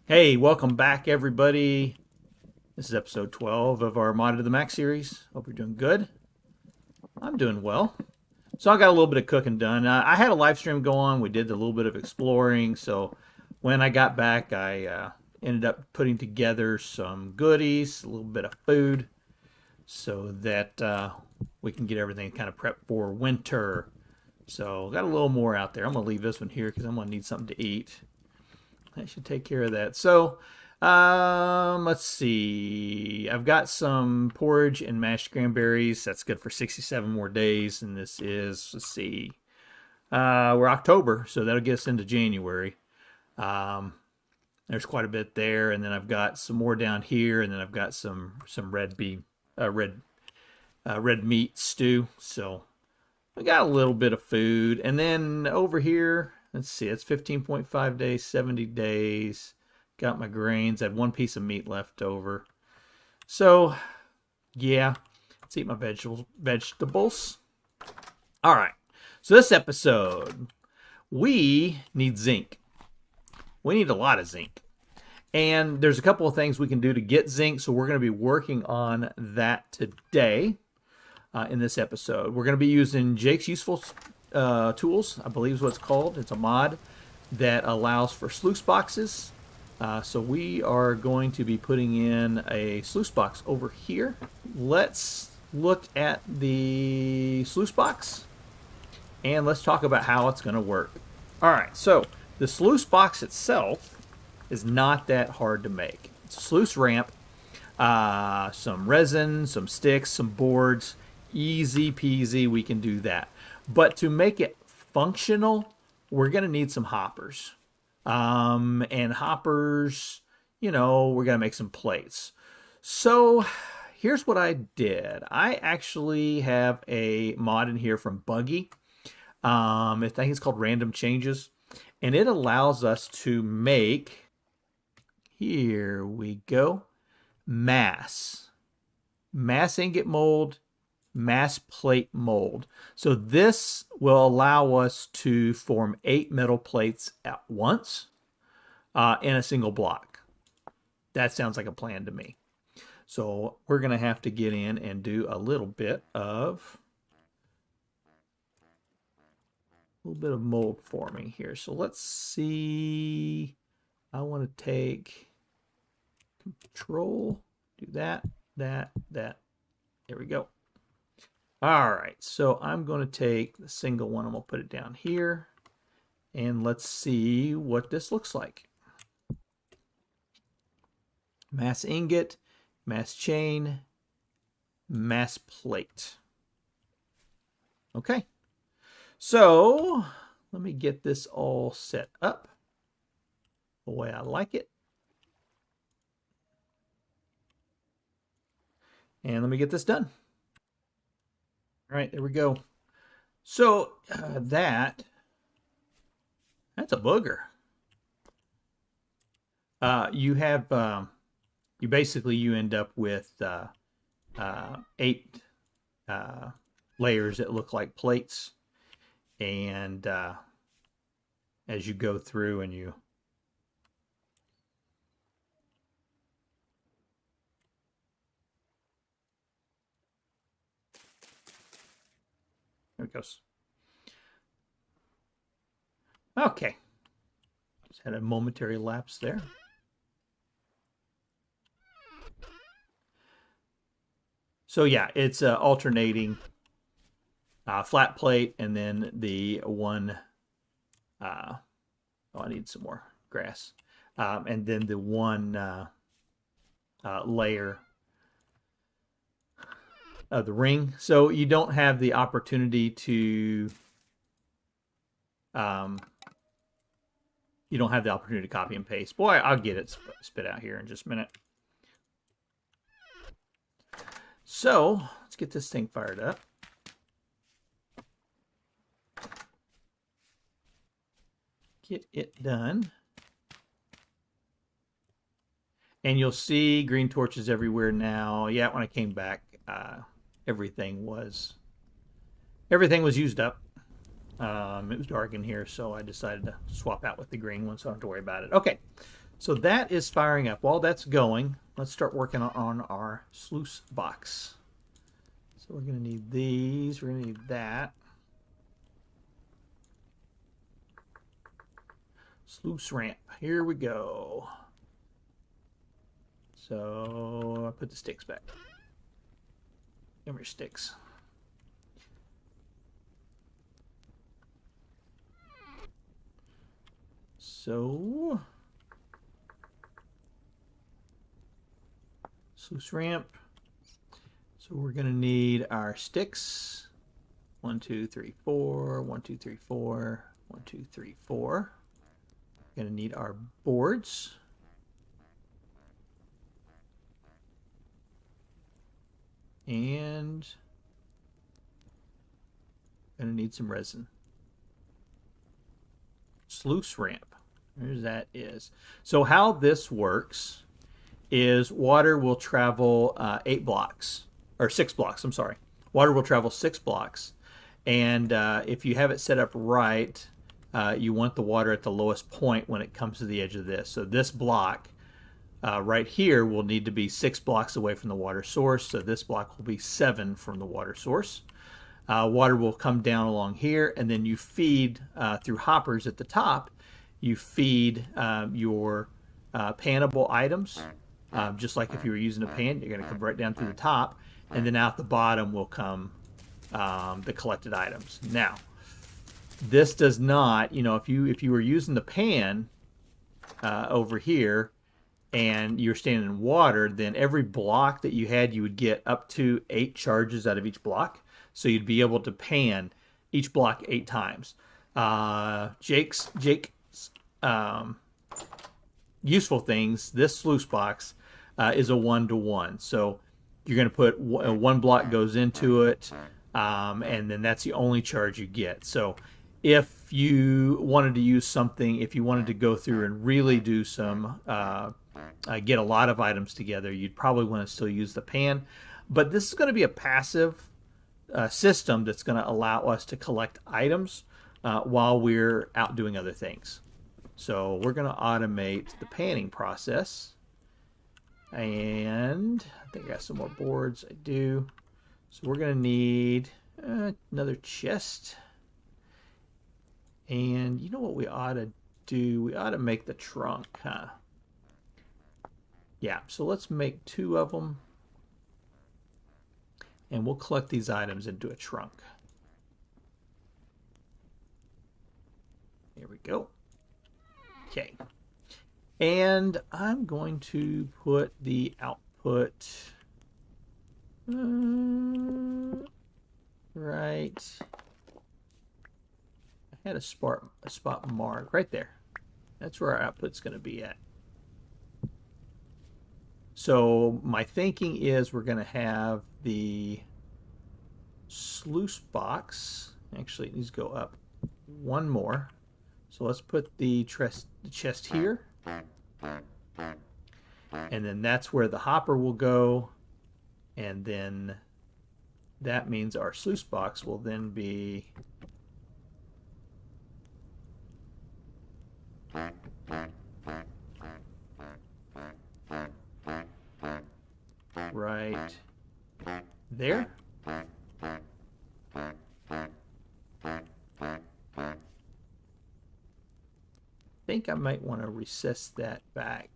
Hey, welcome back, everybody. This is episode 12 of our Mod to the Max series. Hope you're doing good. I'm doing well. So I got a little bit of cooking done. I had a live stream go on. We did a little bit of exploring. So when I got back, I ended up putting together some goodies, a little bit of food, so that we can get everything kind of prepped for winter. So got a little more out there. I'm going to leave this one here because I'm going to need something to eat. That should take care of that. So, let's see. I've got some porridge and mashed cranberries. That's good for 67 more days. And this is, let's see, we're October, so that'll get us into January. Um, there's quite a bit there, and then I've got some more down here, and then I've got some red beef, red meat stew. So I got a little bit of food, and then over here, let's see, it's 15.5 days, 70 days. Got my grains. I had one piece of meat left over. So, yeah, let's eat my vegetables. All right. So this episode, we need zinc. We need a lot of zinc. And there's a couple of things we can do to get zinc, so we're going to be working on that today in this episode. We're going to be using Jake's Useful Tools, I believe is what it's called. It's a mod that allows for sluice boxes. So we are going to be putting in a sluice box over here. Let's look at the sluice box and let's talk about how it's going to work. All right, so the sluice box itself is not that hard to make. It's a sluice ramp, some resin, some sticks, some boards. Easy peasy, we can do that. But to make it functional, we're going to need some hoppers. And hoppers, we're going to make some plates. So here's what I did. I actually have a mod in here from Buggy. I think it's called Random Changes. And it allows us to make, here we go, mass ingot mold, mass plate mold. So this will allow us to form 8 metal plates at once in a single block. That sounds like a plan to me. So we're going to have to get in and do a little bit of mold forming here. So let's see. I want to take control, do that. There we go. All right, so I'm going to take the single one. I'm going to put it down here. And let's see what this looks like. Mass ingot, mass chain, mass plate. Okay, so let me get this all set up the way I like it. And let me get this done. All right, there we go. So that's a booger. You end up with 8 layers that look like plates, and as you go through and you there it goes. Okay. Just had a momentary lapse there. So yeah, it's alternating flat plate and then the one, I need some more grass. And then the one layer of the ring. So you don't have the opportunity to copy and paste. Boy, I'll get it spit out here in just a minute. So let's get this thing fired up. Get it done. And you'll see green torches everywhere now. Yeah, when I came back, everything was used up. It was dark in here, so I decided to swap out with the green one, so I don't have to worry about it. Okay, So that is firing up. While that's going, let's start working on our sluice box. So we're going to need these. We're going to need that. Sluice ramp. Here we go. So I put the sticks back. Give me your sticks. So sluice ramp. So we're going to need our sticks. 1, 2, 3, 4. 1, 2, 3, 4. 1, 2, 3, 4. We're going to need our boards. And going to need some resin. Sluice ramp. There's that is. So how this works is water will travel 8 blocks. Or 6 blocks, I'm sorry. Water will travel 6 blocks. And if you have it set up right, you want the water at the lowest point when it comes to the edge of this. So this block right here will need to be 6 blocks away from the water source. So this block will be 7 from the water source. Water will come down along here, and then you feed through hoppers at the top. You feed your panable items, just like if you were using a pan. You're going to come right down through the top, and then out the bottom will come the collected items. Now, this does not, if you were using the pan over here, and you're standing in water, then every block that you had, you would get up to 8 charges out of each block. So you'd be able to pan each block 8 times. Jake's useful things, this sluice box is a 1-to-1. So you're going to put one block goes into it, and then that's the only charge you get. So if you wanted to use something, if you wanted to go through and really do some, get a lot of items together, you'd probably want to still use the pan. But this is going to be a passive system that's going to allow us to collect items while we're out doing other things. So we're going to automate the panning process. And I think I got some more boards. I do. So we're going to need another chest. And you know what we ought to do? We ought to make the trunk, huh? Yeah, so let's make 2 of them. And we'll collect these items into a trunk. Here we go. Okay. And I'm going to put the output right. I had a spot marked right there. That's where our output's going to be at. So my thinking is we're going to have the sluice box. Actually, it needs to go up one more. So let's put the chest here. And then that's where the hopper will go. And then that means our sluice box will then be right there. I think I might want to recess that back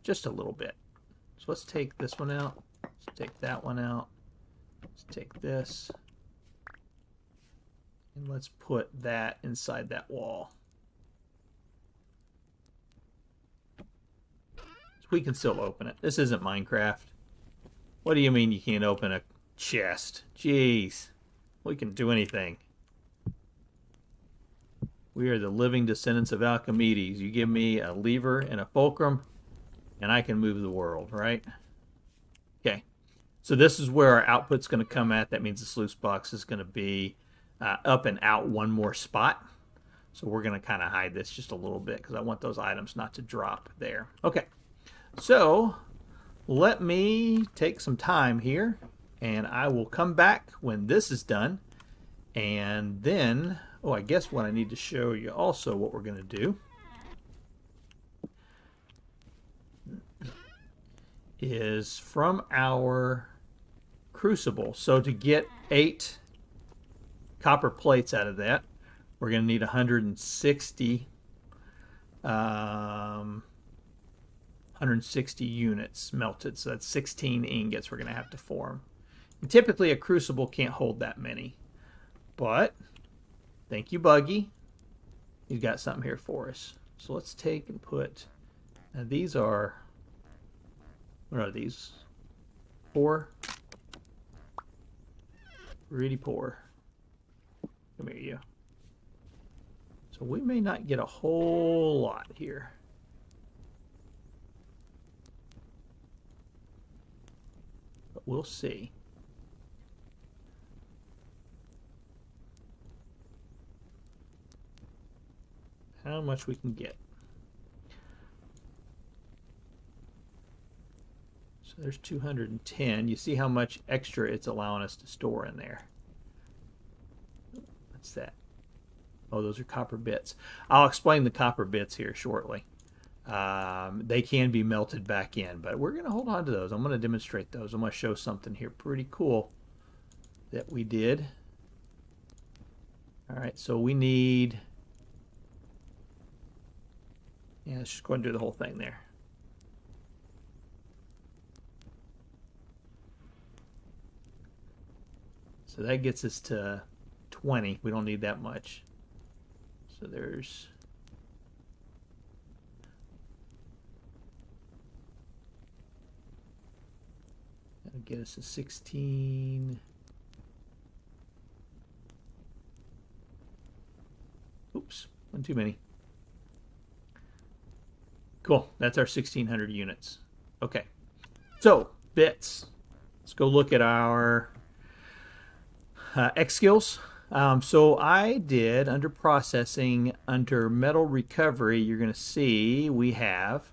just a little bit. So let's take this one out. Let's take that one out. Let's take this. And let's put that inside that wall. So we can still open it. This isn't Minecraft. What do you mean you can't open a chest? Jeez. We can do anything. We are the living descendants of Hakobi-te. You give me a lever and a fulcrum, and I can move the world, right? Okay. So this is where our output's going to come at. That means the sluice box is going to be up and out one more spot. So we're going to kind of hide this just a little bit because I want those items not to drop there. Okay. So let me take some time here, and I will come back when this is done. And then Oh, I guess what I need to show you also what we're going to do is from our crucible. So to get 8 copper plates out of that, we're going to need 160 160 units melted. So that's 16 ingots we're going to have to form. And typically a crucible can't hold that many. But thank you, Buggy. He's got something here for us. So let's take and put, now these are, what are these? Poor? Really poor. Come here, you. So we may not get a whole lot here. But we'll see. How much we can get. So there's 210. You see how much extra it's allowing us to store in there. What's that? Oh, those are copper bits. I'll explain the copper bits here shortly. They can be melted back in, but we're going to hold on to those. I'm going to demonstrate those. I'm going to show something here pretty cool that we did. All right, so we need... Yeah, let's just go ahead and do the whole thing there. So that gets us to 20. We don't need that much. So there's... That'll get us to 16. Oops, one too many. Cool, that's our 1600 units. Okay, so bits. Let's go look at our X skills. So I did, under processing, under metal recovery, you're going to see we have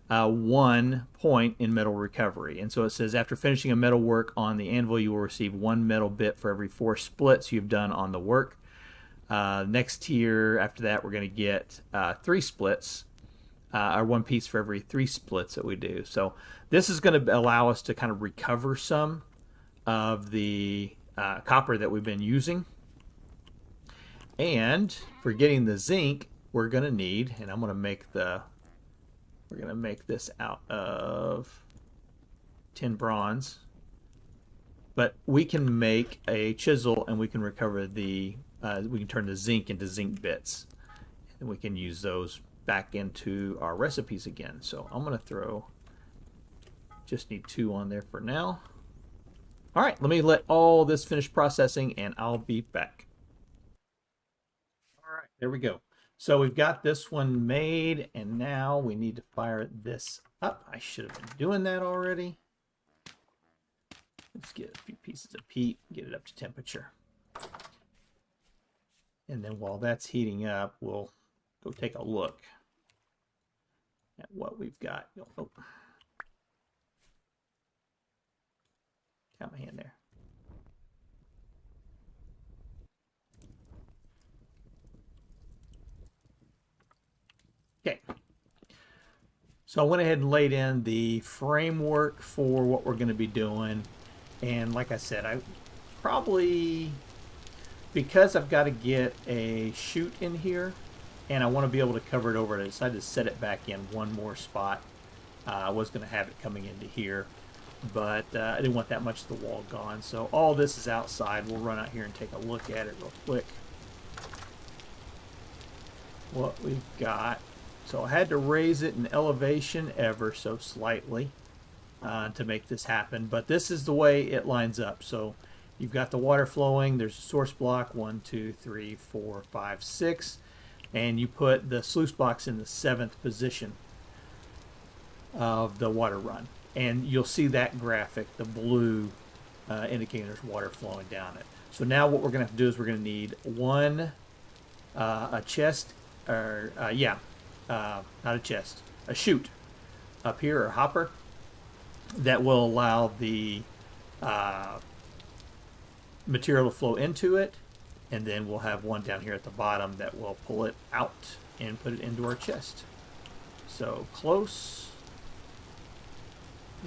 1 point in metal recovery. And so it says, after finishing a metal work on the anvil, you will receive 1 metal bit for every 4 splits you've done on the work. Next tier, after that, we're going to get 3 splits. Or 1 piece for every 3 splits that we do. So this is going to allow us to kind of recover some of the copper that we've been using. And for getting the zinc, we're going to need, and I'm going to make the, we're going to make this out of 10 bronze. But we can make a chisel and we can recover the, we can turn the zinc into zinc bits. And we can use those back into our recipes again. So I'm going to throw, just need 2 on there for now. All right, let me let all this finish processing and I'll be back. All right, there we go. So we've got this one made and now we need to fire this up. I should have been doing that already. Let's get a few pieces of peat, get it up to temperature. And then while that's heating up, we'll go take a look at what we've got. Oh, got my hand there. Okay. So I went ahead and laid in the framework for what we're going to be doing. And like I said, I probably, because I've got to get a chute in here, and I want to be able to cover it over, I decided to set it back in one more spot. I was going to have it coming into here, but I didn't want that much of the wall gone. So all this is outside. We'll run out here and take a look at it real quick. What we've got. So I had to raise it in elevation ever so slightly to make this happen. But this is the way it lines up. So you've got the water flowing. There's a source block, 1, 2, 3, 4, 5, 6. And you put the sluice box in the 7th position of the water run. And you'll see that graphic, the blue indicating there's water flowing down it. So now what we're going to have to do is we're going to need a chest, or not a chest, a chute up here, or hopper, that will allow the material to flow into it And then we'll have one down here at the bottom that will pull it out and put it into our chest. So close.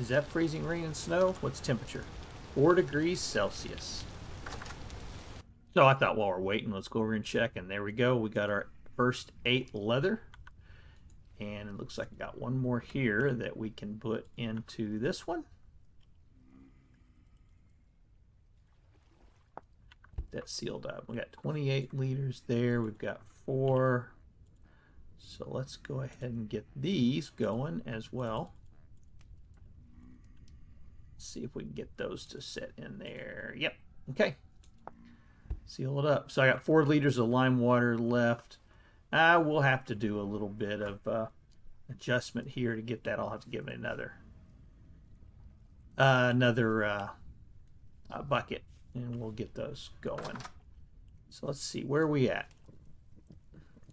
Is that freezing rain and snow? What's temperature? 4 degrees Celsius. So I thought while we're waiting, let's go over and check. And there we go. We got our first 8 leather. And it looks like I got one more here that we can put into this one. That's sealed up. We got 28 liters there. We've got 4. So let's go ahead and get these going as well. Let's see if we can get those to set in there. Yep. Okay. Seal it up. So I got 4 liters of lime water left. We'll have to do a little bit of adjustment here to get that. I'll have to give it another bucket, and we'll get those going. So let's see, where are we at?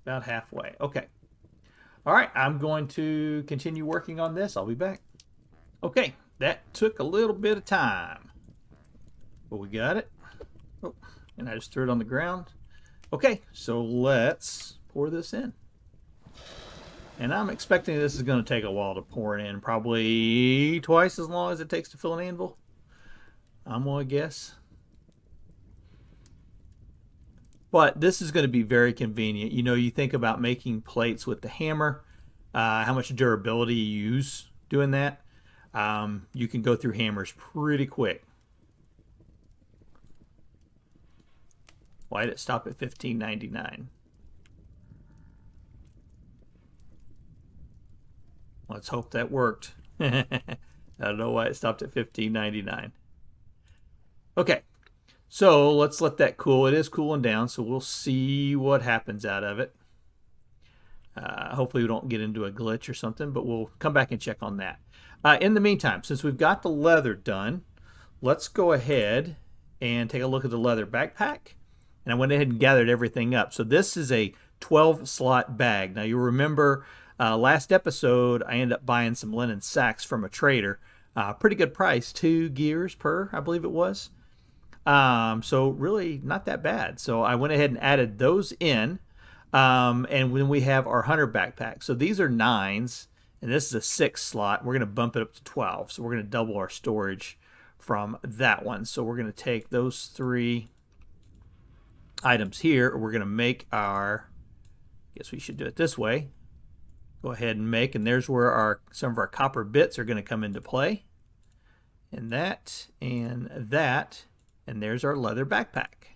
About halfway. Okay. All right, I'm going to continue working on this. I'll be back. Okay, that took a little bit of time, but we got it. Oh, and I just threw it on the ground. Okay, so let's pour this in. And I'm expecting this is going to take a while to pour it in. Probably twice as long as it takes to fill an anvil. I'm going to guess. But this is going to be very convenient. You know, you think about making plates with the hammer, how much durability you use doing that. You can go through hammers pretty quick. Why did it stop at $15.99? Let's hope that worked. I don't know why it stopped at $15.99. Okay, so let's let that cool. It is cooling down, so we'll see what happens out of it. Hopefully we don't get into a glitch or something, but we'll come back and check on that. In the meantime, since we've got the leather done, let's go ahead and take a look at the leather backpack. And I went ahead and gathered everything up. So this is a 12-slot bag. Now you remember last episode I ended up buying some linen sacks from a trader. Pretty good price, 2 gears per, I believe it was. So really not that bad. So I went ahead and added those in. And when we have our hunter backpack. So these are 9s, and this is a 6 slot. We're going to bump it up to 12. So we're going to double our storage from that one. So we're going to take those 3 items here. We're going to make our, I guess we should do it this way. Go ahead and make, and there's where some of our copper bits are going to come into play. And that, and that, and there's our leather backpack.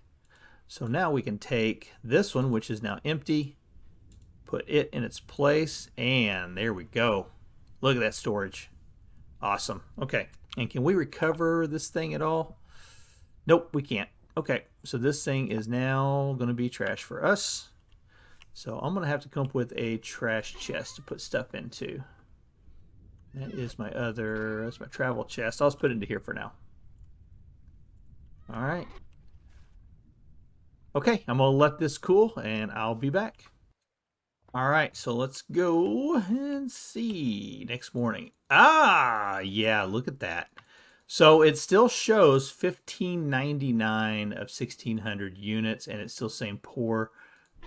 So now we can take this one, which is now empty, put it in its place, and there we go. Look at that storage. Awesome. Okay, and can we recover this thing at all? Nope, we can't. Okay, so this thing is now going to be trash for us. So I'm going to have to come up with a trash chest to put stuff into. That is that's my travel chest. I'll just put it into here for now. All right. Okay, I'm going to let this cool, and I'll be back. All right, so let's go and see. Next morning. Yeah, look at that. So it still shows 1599 of 1600 units, and it's still saying pour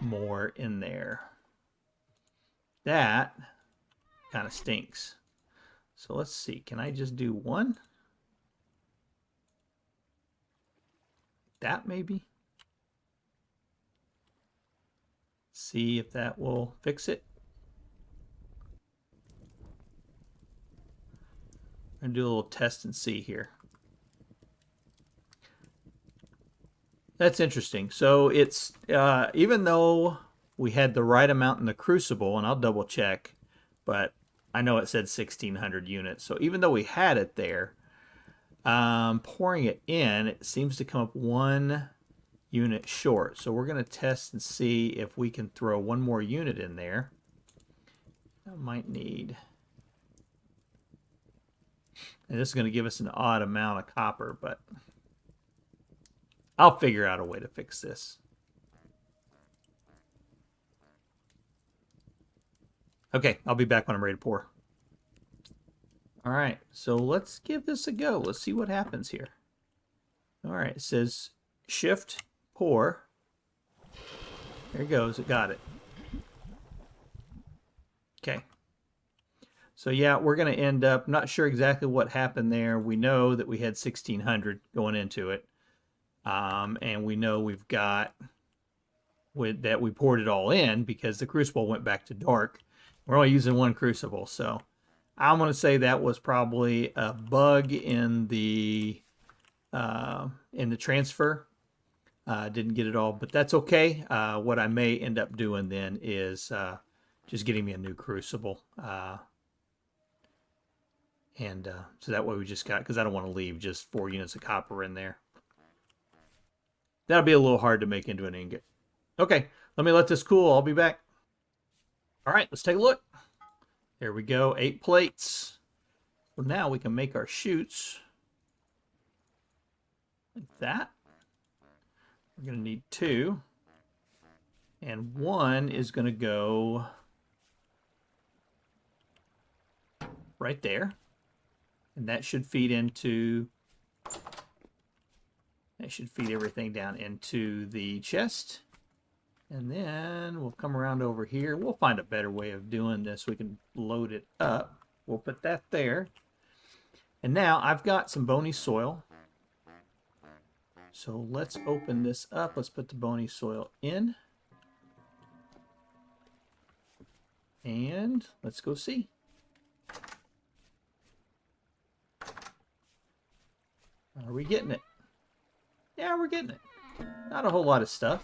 more in there. That kind of stinks. So let's see. Can I just do one? That maybe? See if that will fix it. I'm gonna do a little test and see here. That's interesting. So it's even though we had the right amount in the crucible, and I'll double check, but I know it said 1600 units. So even though we had it there, pouring it in, it seems to come up 1 unit short. So we're going to test and see if we can throw 1 more unit in there. I might need, and this is going to give us an odd amount of copper, but I'll figure out a way to fix this. Okay, I'll be back when I'm ready to pour. All right, so let's give this a go. Let's see what happens here. All right, it says shift pour. There it goes. It got it. Okay. So yeah, we're going to end up, not sure exactly what happened there. We know that we had 1600 going into it. And we know we've got that we poured it all in because the crucible went back to dark. We're only using one crucible. So I'm going to say that was probably a bug in the transfer. Didn't get it all, but that's okay. What I may end up doing then is just getting me a new crucible. So that way we just got, because I don't want to leave just 4 units of copper in there. That'll be a little hard to make into an ingot. Okay, let me let this cool. I'll be back. All right, let's take a look. There we go, 8 plates. So now we can make our chutes like that. We're going to need 2. And 1 is going to go right there. And that should feed into, that should feed everything down into the chest. And then we'll come around over here. We'll find a better way of doing this. We can load it up. We'll put that there. And now I've got some bony soil. So let's open this up. Let's put the bony soil in. And let's go see. Are we getting it? Yeah, we're getting it. Not a whole lot of stuff,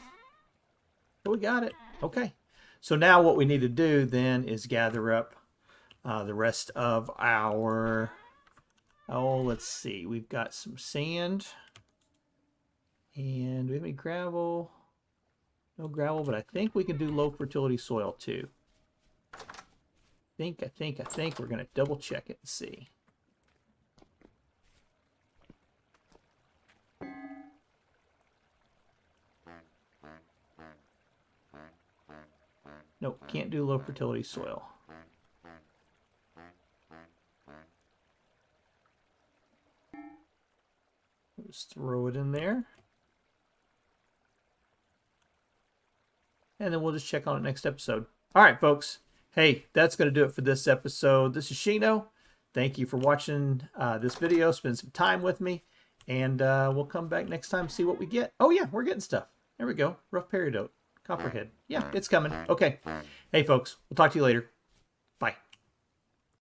but we got it. Okay. So now what we need to do then is gather up the rest of our, let's see. We've got some sand. And do we have any gravel? No gravel, but I think we can do low fertility soil too. I think we're going to double check it and see. Nope, can't do low fertility soil. Just throw it in there. And then we'll just check on it next episode. All right, folks. Hey, that's going to do it for this episode. This is Shino. Thank you for watching this video. Spend some time with me. And we'll come back next time, see what we get. Oh, yeah, we're getting stuff. There we go. Rough peridote. Copperhead. Yeah, it's coming. Okay. Hey, folks. We'll talk to you later.